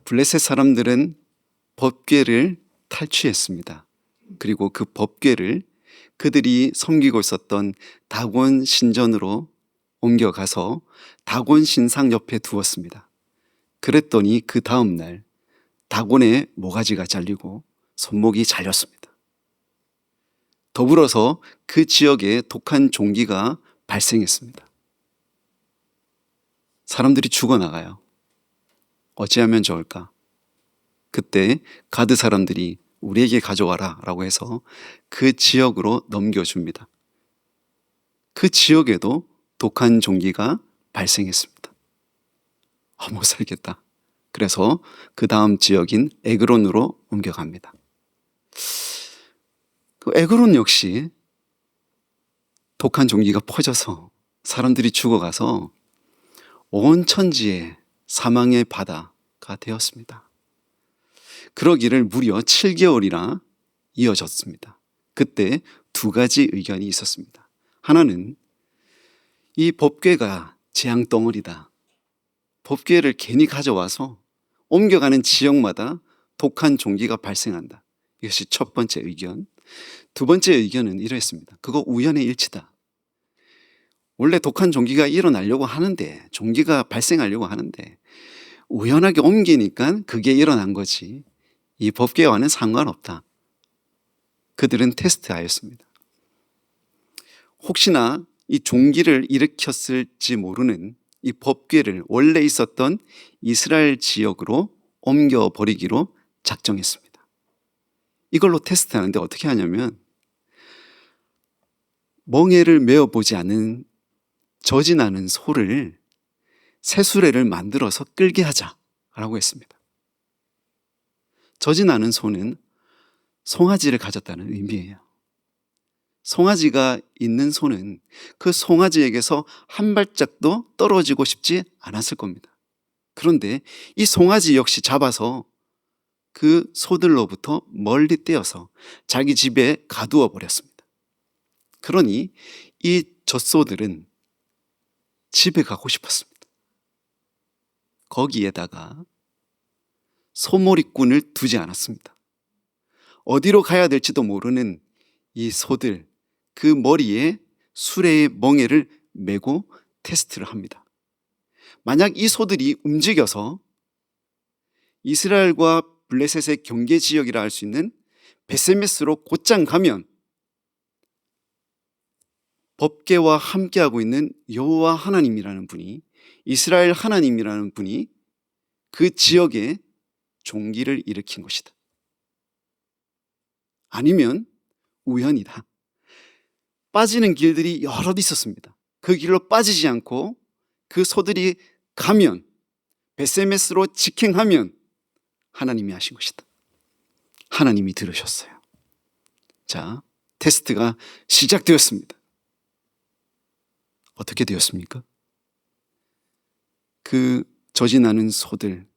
블레셋 사람들은 법궤를 탈취했습니다. 그리고 그 법궤를 그들이 섬기고 있었던 다곤 신전으로 옮겨가서 다곤 신상 옆에 두었습니다. 그랬더니 그 다음 날 다곤의 모가지가 잘리고 손목이 잘렸습니다. 더불어서 그 지역에 독한 종기가 발생했습니다. 사람들이 죽어나가요. 어찌하면 좋을까? 그때 가드 사람들이 우리에게 가져와라 라고 해서 그 지역으로 넘겨줍니다. 그 지역에도 독한 종기가 발생했습니다. 못 살겠다. 그래서 그 다음 지역인 에그론으로 옮겨갑니다. 그 에그론 역시 독한 종기가 퍼져서 사람들이 죽어가서 온 천지에 사망의 바다가 되었습니다. 그러기를 무려 7개월이나 이어졌습니다. 그때 두 가지 의견이 있었습니다. 하나는 이 법궤가 재앙덩어리다. 법궤를 괜히 가져와서 옮겨가는 지역마다 독한 종기가 발생한다. 이것이 첫 번째 의견. 두 번째 의견은 이러했습니다. 그거 우연의 일치다. 원래 독한 종기가 일어나려고 하는데, 종기가 발생하려고 하는데 우연하게 옮기니까 그게 일어난 거지 이 법궤와는 상관없다. 그들은 테스트하였습니다. 혹시나 이 종기를 일으켰을지 모르는 이 법궤를 원래 있었던 이스라엘 지역으로 옮겨버리기로 작정했습니다. 이걸로 테스트하는데 어떻게 하냐면 멍에를 메어보지 않은 저지나는 소를 새수레를 만들어서 끌게 하자라고 했습니다. 저지나는 소는 송아지를 가졌다는 의미예요. 송아지가 있는 소는 그 송아지에게서 한 발짝도 떨어지고 싶지 않았을 겁니다. 그런데 이 송아지 역시 잡아서 그 소들로부터 멀리 떼어서 자기 집에 가두어 버렸습니다. 그러니 이 젖소들은 집에 가고 싶었습니다. 거기에다가 소몰이꾼을 두지 않았습니다. 어디로 가야 될지도 모르는 이 소들, 그 머리에 수레의 멍에를 메고 테스트를 합니다. 만약 이 소들이 움직여서 이스라엘과 블레셋의 경계 지역이라 할 수 있는 베세메스로 곧장 가면 법궤와 함께하고 있는 여호와 하나님이라는 분이, 이스라엘 하나님이라는 분이 그 지역에 종기를 일으킨 것이다. 아니면 우연이다. 빠지는 길들이 여럿 있었습니다. 그 길로 빠지지 않고 그 소들이 가면, 베세메스로 직행하면 하나님이 하신 것이다. 하나님이 들으셨어요. 자, 테스트가 시작되었습니다. 어떻게 되었습니까? 그 저지나는 소들,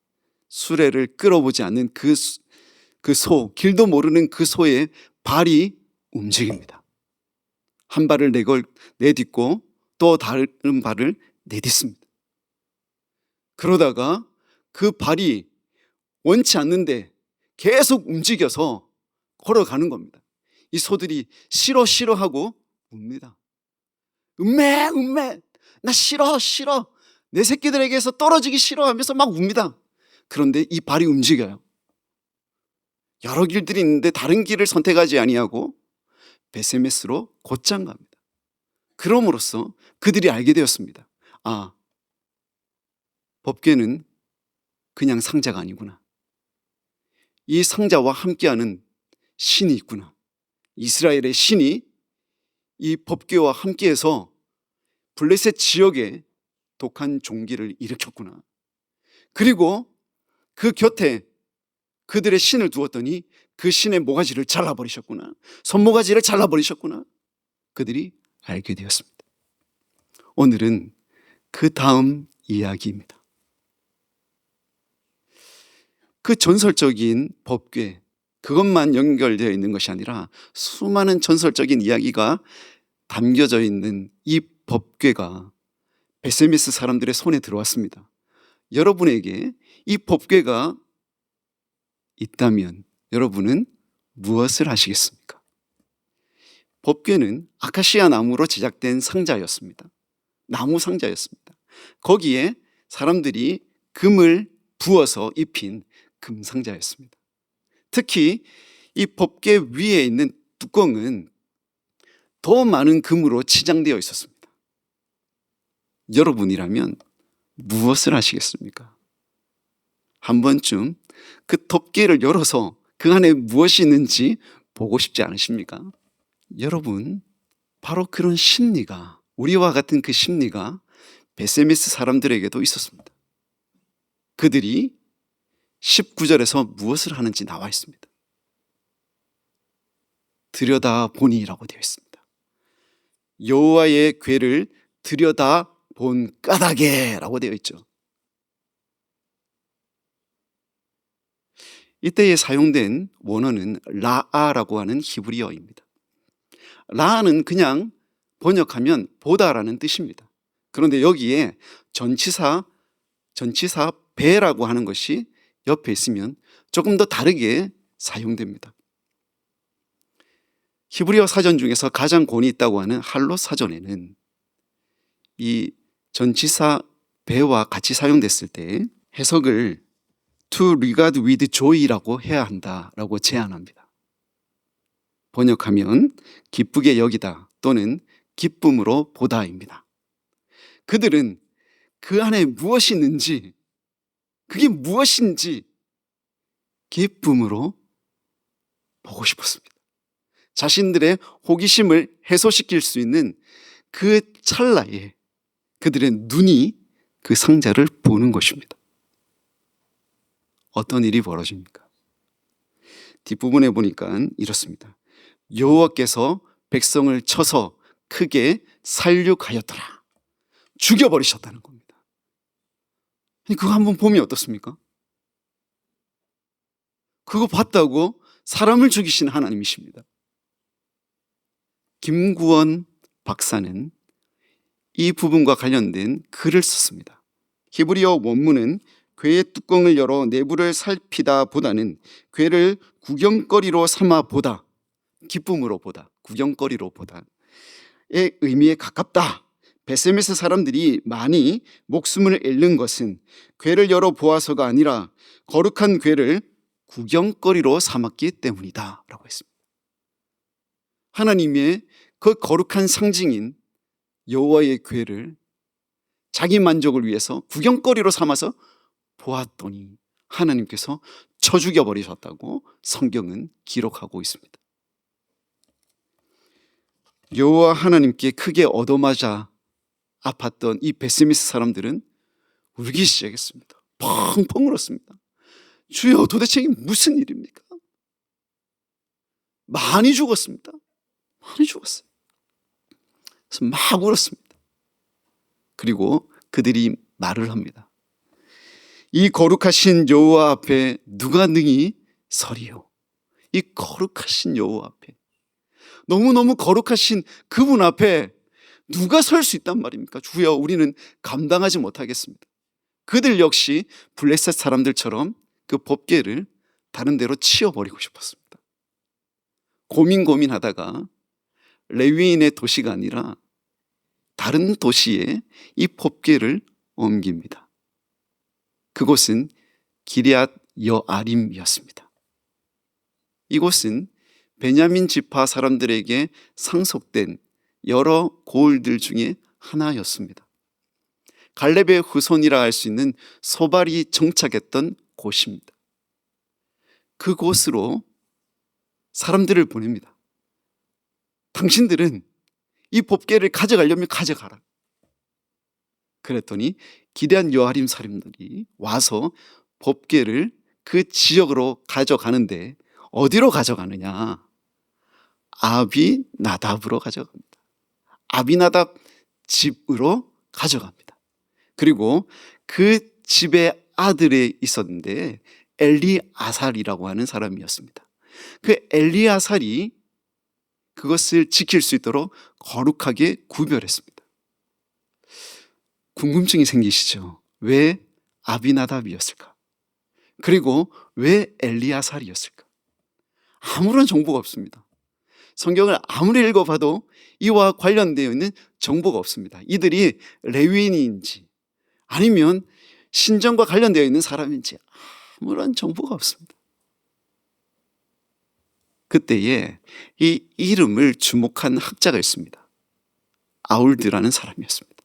수레를 끌어보지 않는 그 소, 길도 모르는 그 소의 발이 움직입니다. 한 발을 내딛고 또 다른 발을 내딛습니다. 그러다가 그 발이 원치 않는데 계속 움직여서 걸어가는 겁니다. 이 소들이 싫어 하고 웁니다. 음매 나 싫어 내 새끼들에게서 떨어지기 싫어 하면서 막 웁니다. 그런데 이 발이 움직여요. 여러 길들이 있는데 다른 길을 선택하지 아니하고 베세메스로 곧장 갑니다. 그럼으로써 그들이 알게 되었습니다. 아, 법궤는 그냥 상자가 아니구나. 이 상자와 함께하는 신이 있구나. 이스라엘의 신이 이 법궤와 함께해서 블레셋 지역에 독한 종기를 일으켰구나. 그리고 그 곁에 그들의 신을 두었더니 그 신의 모가지를 잘라버리셨구나. 손모가지를 잘라버리셨구나. 그들이 알게 되었습니다. 오늘은 그 다음 이야기입니다. 그 전설적인 법궤, 그것만 연결되어 있는 것이 아니라 수많은 전설적인 이야기가 담겨져 있는 이 법궤가 베세메스 사람들의 손에 들어왔습니다. 여러분에게 이 법궤가 있다면 여러분은 무엇을 하시겠습니까? 법궤는 아카시아 나무로 제작된 상자였습니다. 나무 상자였습니다. 거기에 사람들이 금을 부어서 입힌 금 상자였습니다. 특히 이 법궤 위에 있는 뚜껑은 더 많은 금으로 치장되어 있었습니다. 여러분이라면 무엇을 하시겠습니까? 한 번쯤 그 덮개를 열어서 그 안에 무엇이 있는지 보고 싶지 않으십니까? 여러분, 바로 그런 심리가, 우리와 같은 그 심리가 베세메스 사람들에게도 있었습니다. 그들이 19절에서 무엇을 하는지 나와 있습니다. 들여다보니라고 되어 있습니다. 여호와의 궤를 들여다본 까닭에라고 되어 있죠. 이때에 사용된 원어는 라아라고 하는 히브리어입니다. 라아는 그냥 번역하면 보다라는 뜻입니다. 그런데 여기에 전치사 배라고 하는 것이 옆에 있으면 조금 더 다르게 사용됩니다. 히브리어 사전 중에서 가장 권위 있다고 하는 할롯 사전에는 이 전치사 배와 같이 사용됐을 때 해석을 to regard with joy라고 해야 한다라고 제안합니다. 번역하면 기쁘게 여기다 또는 기쁨으로 보다입니다. 그들은 그 안에 무엇이 있는지, 그게 무엇인지 기쁨으로 보고 싶었습니다. 자신들의 호기심을 해소시킬 수 있는 그 찰나에 그들의 눈이 그 상자를 보는 것입니다. 어떤 일이 벌어집니까? 뒷부분에 보니까 이렇습니다. 여호와께서 백성을 쳐서 크게 살육하였더라. 죽여버리셨다는 겁니다. 그거 한번 보면 어떻습니까? 그거 봤다고 사람을 죽이시는 하나님이십니다. 김구원 박사는 이 부분과 관련된 글을 썼습니다. 히브리어 원문은 궤의 뚜껑을 열어 내부를 살피다 보다는 궤를 구경거리로 삼아 보다, 기쁨으로 보다, 구경거리로 보다의 의미에 가깝다. 베세메스 사람들이 많이 목숨을 잃는 것은 궤를 열어 보아서가 아니라 거룩한 궤를 구경거리로 삼았기 때문이다 라고 했습니다. 하나님의 그 거룩한 상징인 여호와의 궤를 자기 만족을 위해서 구경거리로 삼아서 보았더니 하나님께서 쳐 죽여버리셨다고 성경은 기록하고 있습니다. 여호와 하나님께 크게 얻어맞아 아팠던 이 베세메스 사람들은 울기 시작했습니다. 펑펑 울었습니다. 주여, 도대체 이게 무슨 일입니까? 많이 죽었습니다. 많이 죽었어요. 그래서 막 울었습니다. 그리고 그들이 말을 합니다. 이 거룩하신 여호와 앞에 누가 능히 서리요? 이 거룩하신 여호와 앞에, 너무너무 거룩하신 그분 앞에 누가 설 수 있단 말입니까? 주여, 우리는 감당하지 못하겠습니다. 그들 역시 블레셋 사람들처럼 그 법궤를 다른 데로 치워버리고 싶었습니다. 고민하다가 레위인의 도시가 아니라 다른 도시에 이 법궤를 옮깁니다. 그곳은 기럇 여아림이었습니다. 이곳은 베냐민 지파 사람들에게 상속된 여러 고을들 중에 하나였습니다. 갈렙의 후손이라 할 수 있는 소발이 정착했던 곳입니다. 그곳으로 사람들을 보냅니다. 당신들은 이 법궤를 가져가려면 가져가라. 그랬더니 기럇 여아림 사람들이 와서 법궤를 그 지역으로 가져가는데 어디로 가져가느냐? 아비나답으로 가져갑니다. 아비나답 집으로 가져갑니다. 그리고 그 집의 아들이 있었는데 엘리아살이라고 하는 사람이었습니다. 그 엘리아살이 그것을 지킬 수 있도록 거룩하게 구별했습니다. 궁금증이 생기시죠? 왜 아비나답이었을까? 그리고 왜 엘리야살이었을까? 아무런 정보가 없습니다. 성경을 아무리 읽어봐도 이와 관련되어 있는 정보가 없습니다. 이들이 레위인인지 아니면 신전과 관련되어 있는 사람인지 아무런 정보가 없습니다. 그때에 이 이름을 주목한 학자가 있습니다. 아울드라는 사람이었습니다.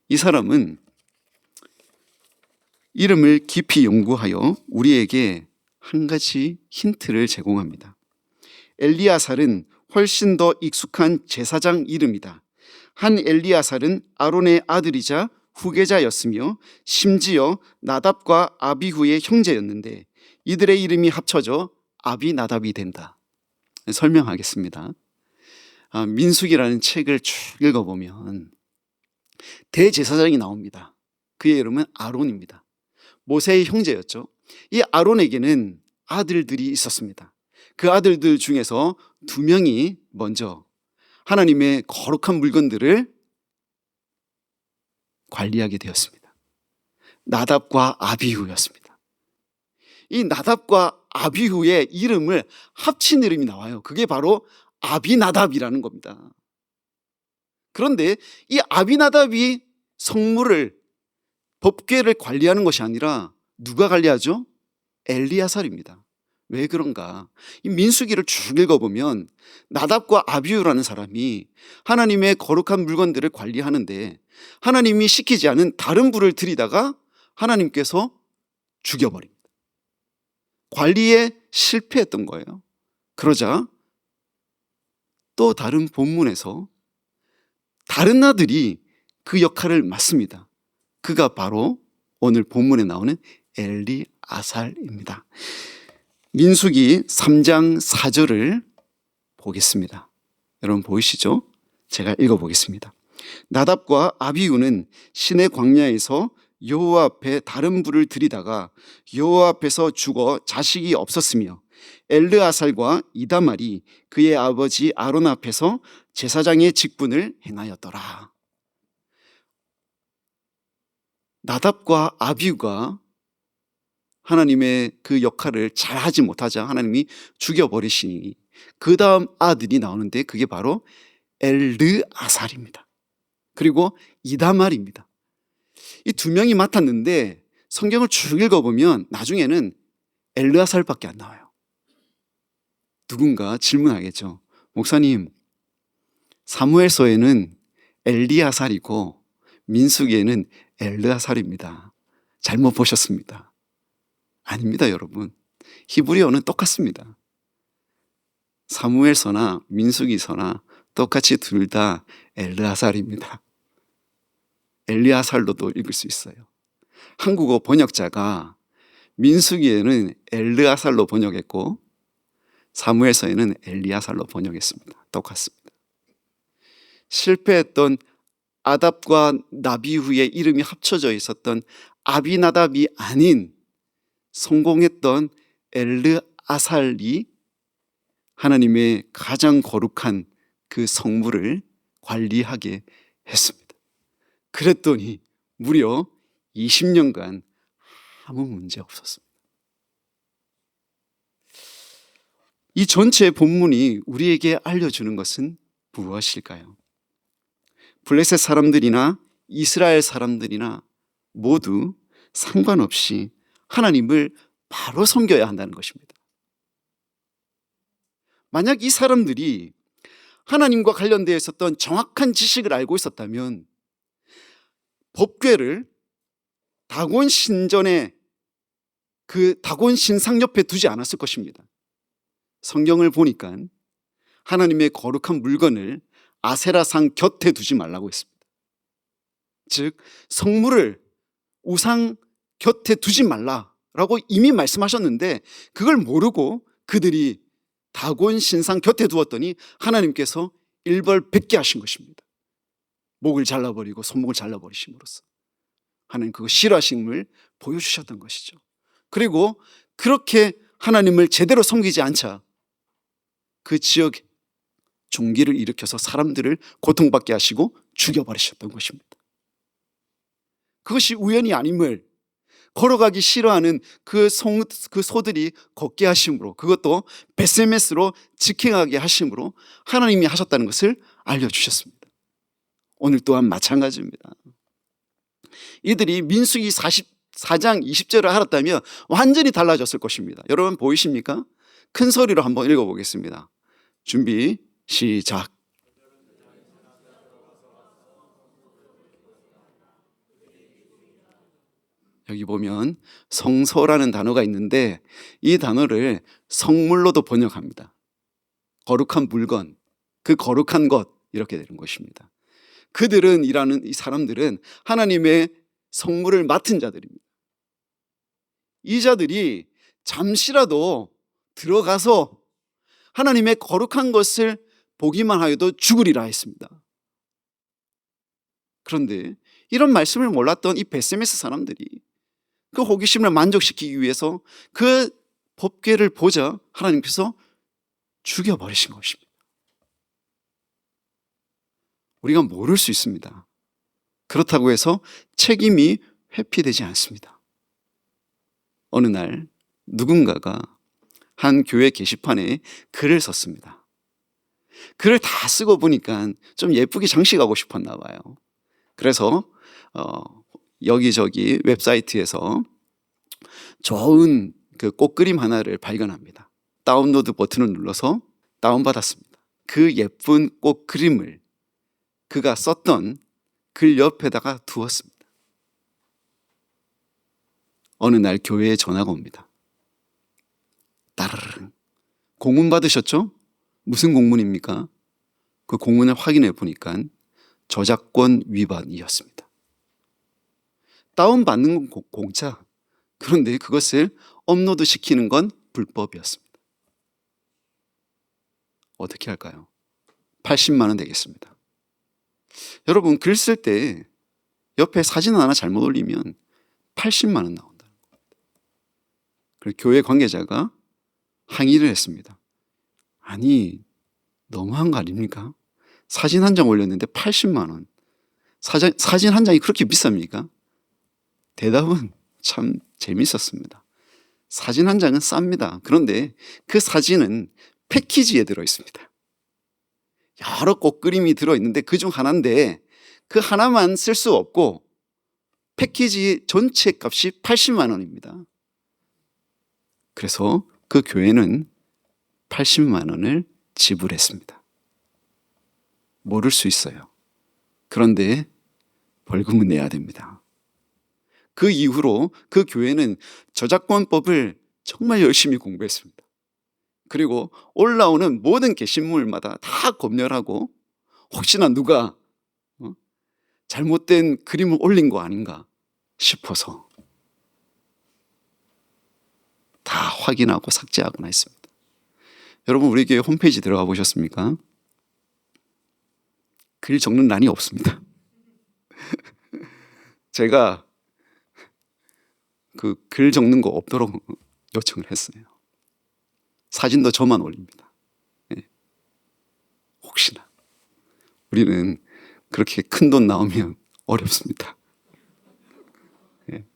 이 사람은 이름을 깊이 연구하여 우리에게 한 가지 힌트를 제공합니다. 엘리야살은 훨씬 더 익숙한 제사장 이름이다. 한 엘리야살은 아론의 아들이자 후계자였으며 심지어 나답과 아비후의 형제였는데 이들의 이름이 합쳐져 아비나답이 된다. 설명하겠습니다. 민수기라는 책을 쭉 읽어보면 대제사장이 나옵니다. 그의 이름은 아론입니다. 모세의 형제였죠. 이 아론에게는 아들들이 있었습니다. 그 아들들 중에서 2명이 먼저 하나님의 거룩한 물건들을 관리하게 되었습니다. 나답과 아비후였습니다. 이 나답과 아비후의 이름을 합친 이름이 나와요. 그게 바로 아비나답이라는 겁니다. 그런데 이 아비나답이 성물을, 법궤를 관리하는 것이 아니라 누가 관리하죠? 엘리야살입니다. 왜 그런가? 이 민수기를 쭉 읽어보면 나답과 아비후라는 사람이 하나님의 거룩한 물건들을 관리하는데 하나님이 시키지 않은 다른 불을 들이다가 하나님께서 죽여버립니다. 관리에 실패했던 거예요. 그러자 또 다른 본문에서 다른 아들이 그 역할을 맡습니다. 그가 바로 오늘 본문에 나오는 엘리아살입니다. 민수기 3장 4절을 보겠습니다. 여러분 보이시죠? 제가 읽어보겠습니다. 나답과 아비후는 시내 광야에서 여호와 앞에 다른 불을 들이다가 여호와 앞에서 죽어 자식이 없었으며 엘르아살과 이다말이 그의 아버지 아론 앞에서 제사장의 직분을 행하였더라. 나답과 아비후가 하나님의 그 역할을 잘 하지 못하자 하나님이 죽여버리시니 그 다음 아들이 나오는데 그게 바로 엘르아살입니다. 그리고 이다말입니다. 이 2명이 맡았는데 성경을 쭉 읽어보면 나중에는 엘르아살밖에 안 나와요. 누군가 질문하겠죠. 목사님, 사무엘서에는 엘리야살이고 민수기에는 엘르아살입니다. 잘못 보셨습니다. 아닙니다, 여러분. 히브리어는 똑같습니다. 사무엘서나 민수기서나 똑같이 둘 다 엘르아살입니다. 엘리야살로도 읽을 수 있어요. 한국어 번역자가 민수기에는 엘르아살로 번역했고 사무엘서에는 엘리야살로 번역했습니다. 똑같습니다. 실패했던 아답과 나비후의 이름이 합쳐져 있었던 아비나답이 아닌 성공했던 엘르아살이 하나님의 가장 거룩한 그 성물을 관리하게 했습니다. 그랬더니 무려 20년간 아무 문제 없었습니다. 이 전체 본문이 우리에게 알려주는 것은 무엇일까요? 블레셋 사람들이나 이스라엘 사람들이나 모두 상관없이 하나님을 바로 섬겨야 한다는 것입니다. 만약 이 사람들이 하나님과 관련되어 있었던 정확한 지식을 알고 있었다면 법궤를 다곤 신전에 그 다곤 신상 옆에 두지 않았을 것입니다. 성경을 보니까 하나님의 거룩한 물건을 아세라상 곁에 두지 말라고 했습니다. 즉 성물을 우상 곁에 두지 말라라고 이미 말씀하셨는데 그걸 모르고 그들이 다곤 신상 곁에 두었더니 하나님께서 일벌백계 하신 것입니다. 목을 잘라버리고 손목을 잘라버리심으로써 하나님 그거 싫어하심을 보여주셨던 것이죠. 그리고 그렇게 하나님을 제대로 섬기지 않자 그 지역에 종기를 일으켜서 사람들을 고통받게 하시고 죽여버리셨던 것입니다. 그것이 우연이 아님을 걸어가기 싫어하는 그 소들이 걷게 하심으로, 그것도 베세메스로 직행하게 하심으로 하나님이 하셨다는 것을 알려주셨습니다. 오늘 또한 마찬가지입니다. 이들이 민수기 44장 20절을 알았다면 완전히 달라졌을 것입니다. 여러분 보이십니까? 큰 소리로 한번 읽어보겠습니다. 준비 시작. 여기 보면 성소라는 단어가 있는데 이 단어를 성물로도 번역합니다. 거룩한 물건, 그 거룩한 것, 이렇게 되는 것입니다. 그들은, 일하는 이 사람들은 하나님의 성물을 맡은 자들입니다. 이 자들이 잠시라도 들어가서 하나님의 거룩한 것을 보기만 하여도 죽으리라 했습니다. 그런데 이런 말씀을 몰랐던 이 베세메스 사람들이 그 호기심을 만족시키기 위해서 그 법궤를 보자 하나님께서 죽여버리신 것입니다. 우리가 모를 수 있습니다. 그렇다고 해서 책임이 회피되지 않습니다. 어느 날 누군가가 한 교회 게시판에 글을 썼습니다. 글을 다 쓰고 보니까 좀 예쁘게 장식하고 싶었나 봐요. 그래서 여기저기 웹사이트에서 좋은 그 꽃그림 하나를 발견합니다. 다운로드 버튼을 눌러서 다운받았습니다. 그 예쁜 꽃그림을 그가 썼던 글 옆에다가 두었습니다. 어느 날 교회에 전화가 옵니다. 따르릉. 공문 받으셨죠? 무슨 공문입니까? 그 공문을 확인해 보니까 저작권 위반이었습니다. 다운받는 건 공짜. 그런데 그것을 업로드 시키는 건 불법이었습니다. 어떻게 할까요? 80만 원 되겠습니다. 여러분, 글 쓸 때 옆에 사진 하나 잘못 올리면 80만 원 나온다는 겁니다. 그래서 교회 관계자가 항의를 했습니다. 아니, 너무한 거 아닙니까? 사진 한 장 올렸는데 80만 원. 사진 한 장이 그렇게 비쌉니까? 대답은 참 재밌었습니다. 사진 한 장은 쌉니다. 그런데 그 사진은 패키지에 들어있습니다. 여러 꽃그림이 들어있는데 그중 하나인데 그 하나만 쓸 수 없고 패키지 전체 값이 80만 원입니다. 그래서 그 교회는 80만 원을 지불했습니다. 모를 수 있어요. 그런데 벌금은 내야 됩니다. 그 이후로 그 교회는 저작권법을 정말 열심히 공부했습니다. 그리고 올라오는 모든 게시물마다 다 검열하고 혹시나 누가 잘못된 그림을 올린 거 아닌가 싶어서 다 확인하고 삭제하거나 했습니다. 여러분, 우리 교회 홈페이지 들어가 보셨습니까? 글 적는欄이 없습니다. 제가 그 글 적는 거 없도록 요청을 했어요. 사진도 저만 올립니다. 네. 혹시나. 우리는 그렇게 큰 돈 나오면 어렵습니다. 네.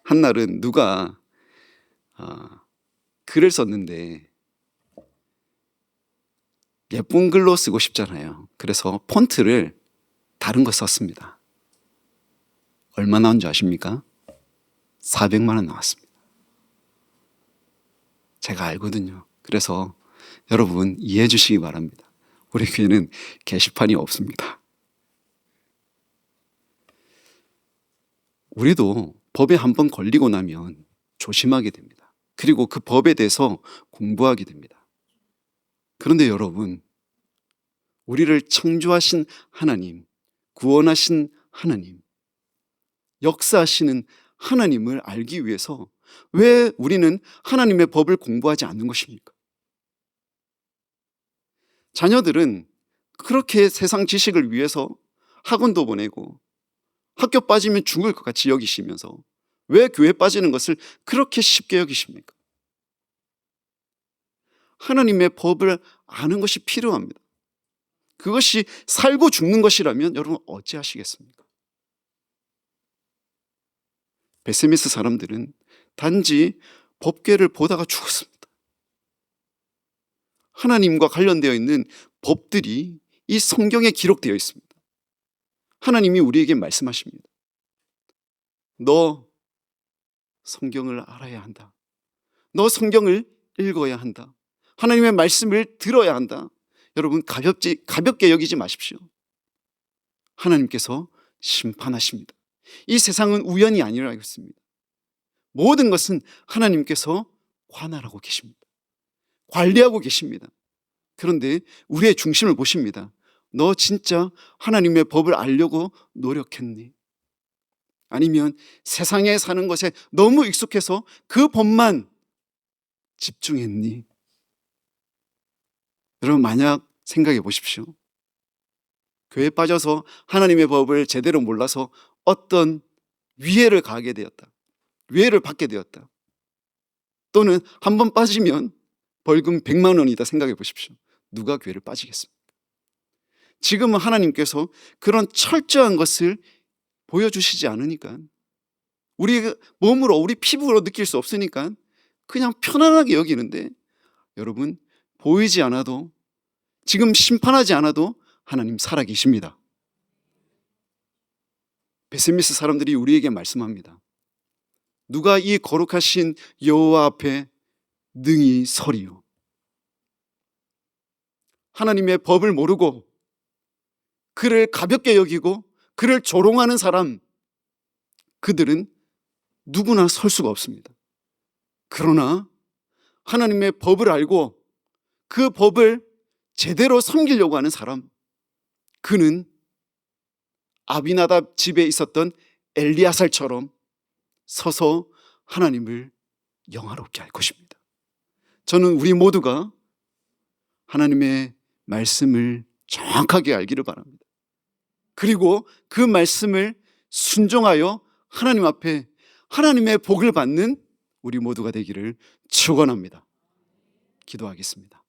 한날은 누가 글을 썼는데 예쁜 글로 쓰고 싶잖아요. 그래서 폰트를 다른 거 썼습니다. 얼마 나온 줄 아십니까? 400만 원 나왔습니다. 제가 알거든요. 그래서 여러분 이해해 주시기 바랍니다. 우리 교회는 게시판이 없습니다. 우리도 법에 한번 걸리고 나면 조심하게 됩니다. 그리고 그 법에 대해서 공부하게 됩니다. 그런데 여러분, 우리를 창조하신 하나님, 구원하신 하나님, 역사하시는 하나님을 알기 위해서 왜 우리는 하나님의 법을 공부하지 않는 것입니까? 자녀들은 그렇게 세상 지식을 위해서 학원도 보내고 학교 빠지면 죽을 것 같이 여기시면서 왜 교회 빠지는 것을 그렇게 쉽게 여기십니까? 하나님의 법을 아는 것이 필요합니다. 그것이 살고 죽는 것이라면 여러분 어찌하시겠습니까? 베세메스 사람들은 단지 법궤를 보다가 죽었습니다. 하나님과 관련되어 있는 법들이 이 성경에 기록되어 있습니다. 하나님이 우리에게 말씀하십니다. 너 성경을 알아야 한다. 너 성경을 읽어야 한다. 하나님의 말씀을 들어야 한다. 여러분, 가볍게 여기지 마십시오. 하나님께서 심판하십니다. 이 세상은 우연이 아니라고 했습니다. 모든 것은 하나님께서 관할하고 계십니다. 관리하고 계십니다. 그런데 우리의 중심을 보십니다. 너 진짜 하나님의 법을 알려고 노력했니? 아니면 세상에 사는 것에 너무 익숙해서 그 법만 집중했니? 여러분, 만약 생각해 보십시오. 교회에 빠져서 하나님의 법을 제대로 몰라서 어떤 위해를 가하게 되었다. 위해를 받게 되었다. 또는 한 번 빠지면 벌금 100만 원이다 생각해 보십시오. 누가 교회를 빠지겠습니까? 지금은 하나님께서 그런 철저한 것을 보여주시지 않으니까, 우리 몸으로, 우리 피부로 느낄 수 없으니까 그냥 편안하게 여기는데, 여러분, 보이지 않아도, 지금 심판하지 않아도 하나님 살아계십니다. 베세미스 사람들이 우리에게 말씀합니다. 누가 이 거룩하신 여호와 앞에 능히 서리요? 하나님의 법을 모르고 그를 가볍게 여기고 그를 조롱하는 사람, 그들은 누구나 설 수가 없습니다. 그러나 하나님의 법을 알고 그 법을 제대로 섬기려고 하는 사람, 그는 아비나답 집에 있었던 엘리야살처럼 서서 하나님을 영화롭게 할 것입니다. 저는 우리 모두가 하나님의 말씀을 정확하게 알기를 바랍니다. 그리고 그 말씀을 순종하여 하나님 앞에 하나님의 복을 받는 우리 모두가 되기를 축원합니다. 기도하겠습니다.